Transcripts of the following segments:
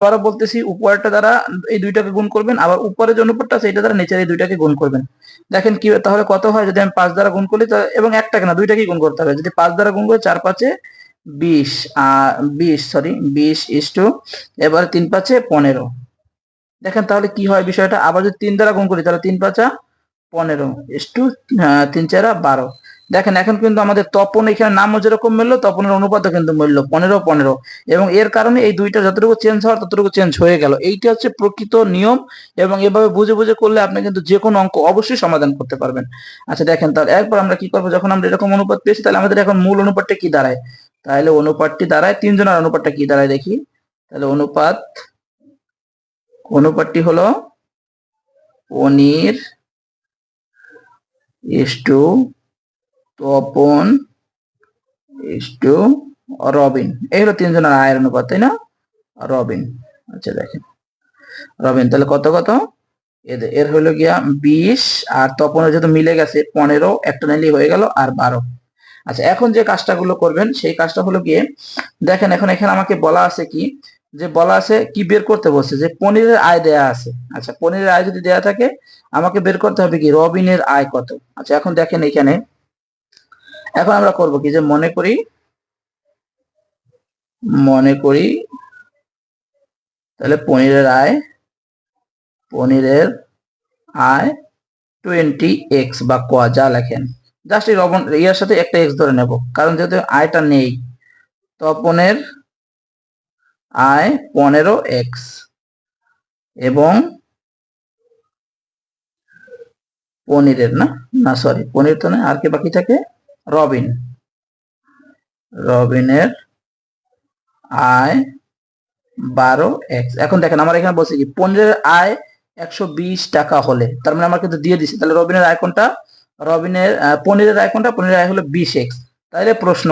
আবার বলতেছি উপরেরটা দ্বারা এই দুইটাকে গুণ করবেন, আবার উপরে যে অনুপাতটা আছে এটা দ্বারা নিচের এই দুইটাকে গুণ করবেন। দেখেন কি তাহলে কত হয় যদি আমি 5 দ্বারা গুণ করি, এবং একটাকে না দুইটাকেই গুণ করতে হবে। যদি 5 দ্বারা গুণ করি 4 5 20, 20 ইস টু এবার 3 5 15। দেখেন তাহলে কি হয় বিষয়টা। আবার যদি 3 দ্বারা গুণ করি তাহলে 3 5 15 ইস টু 3 4 12। দেখেন এখন কিন্তু আমাদের তপন এখানে নামও যেরকম মিললো, তপনের অনুপাতও কিন্তু মিললো 15 15, এবং এর কারণে এই দুইটা যতটুকু চেঞ্জ হওয়ার ততটুকু চেঞ্জ হয়ে গেল। এইটা হচ্ছে প্রকৃত নিয়ম, এবং এভাবে বুঝে বুঝে করলে আপনি কিন্তু যে কোনো অঙ্ক অবশ্যই সমাধান করতে পারবেন। আচ্ছা দেখেন তাহলে একবার আমরা কি করবো, যখন আমরা এরকম অনুপাত পেয়েছি তাহলে আমাদের এখন মূল অনুপাতটা কি দাঁড়ায়। তাহলে অনুপাতটি দাঁড়ায় তিনজনের অনুপাতটা কি দাঁড়ায় দেখি। তাহলে অনুপাতটি হলো পনির is to Tapan is to Robin. এই হলো তিনজনের আয়ের অনুপাত, তাই না? রবিন। আচ্ছা দেখেন রবিন তাহলে কত কত, এর হলো গিয়া 20, আর তপনের যেহেতু মিলে গেছে 15, একটা নিলে হয়ে গেল, আর 12। আচ্ছা এখন যে কাজটা গুলো করবেন সেই কাজটা হলো গিয়ে, দেখেন এখন এখানে আমাকে বলা আছে কি, যে বলা আছে কি বের করতে বলছে, যে পনিরের আয় দেয়া আছে। আচ্ছা পনিরের আয় যদি দেয়া থাকে আমাকে বের করতে হবে কি রবিনের আয় কত। আচ্ছা এখন দেখেন এখানে, এখন আমরা করব কি, যে মনে করি তাহলে পনিরের আয় 20x বা ক যা লেখেন, জাস্ট এই ইয়ার সাথে একটা এক্স ধরে নেব, কারণ যেহেতু আয়টা নেই। তপনের আয় 15x, এবং পনিরের না না সরি পনির তো না, আর কি বাকি থাকে, রবিনের আয় 12x। এখন দেখেন আমার এখানে বলছে কি পনিরের আয় 120 টাকা হলে, তার মানে আমার কিন্তু দিয়ে দিছে, তাহলে রবিনের আয় কোনটা, পনিরের আয় কোনটা, পনিরের আয় হলো 20x। তাহলে প্রশ্ন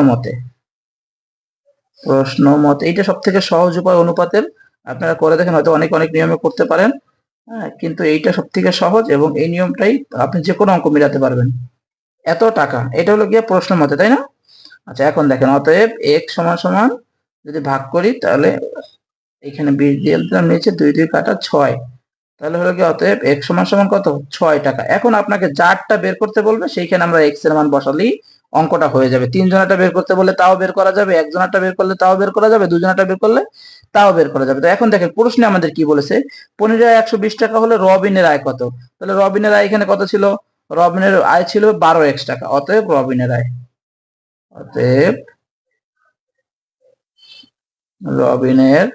মতে এইটা সব থেকে সহজ উপায় অনুপাতের, আপনারা করে দেখেন, হয়তো অনেক অনেক নিয়মে করতে পারেন, হ্যাঁ কিন্তু এইটা সব থেকে সহজ, এবং এই নিয়মটাই আপনি যে কোনো অঙ্ক মিলাতে পারবেন। এত টাকা, এটা হলো গিয়ে প্রশ্ন মতে, তাই না? আচ্ছা এখন দেখেন অতএব x সমান সমান যদি ভাগ করি তাহলে এখানে 20 দিয়ে দিলাম, নিচে 2 2 কাটা 6, তাহলে হলো কি অতএব x সমান সমান কত, 6 টাকা। এখন আপনাকে যারটা বের করতে বলবে সেইখানে আমরা x এর মান বসালেই অঙ্কটা হয়ে যাবে। তিনজনাটা বের করতে বললে তাও বের করা যাবে, একজনাটা বের করলে তাও বের করা যাবে, দুজনাটা বের করলে তাও বের করা যাবে। তো এখন দেখেন প্রশ্নে আমাদের কি বলেছে, পনিরের আয় 120 টাকা হলে রবিনের আয় কত। তাহলে রবিনের আয় এখানে কত ছিল, রবিনের আয় ছিল 12x টাকা, অতএব রবিনের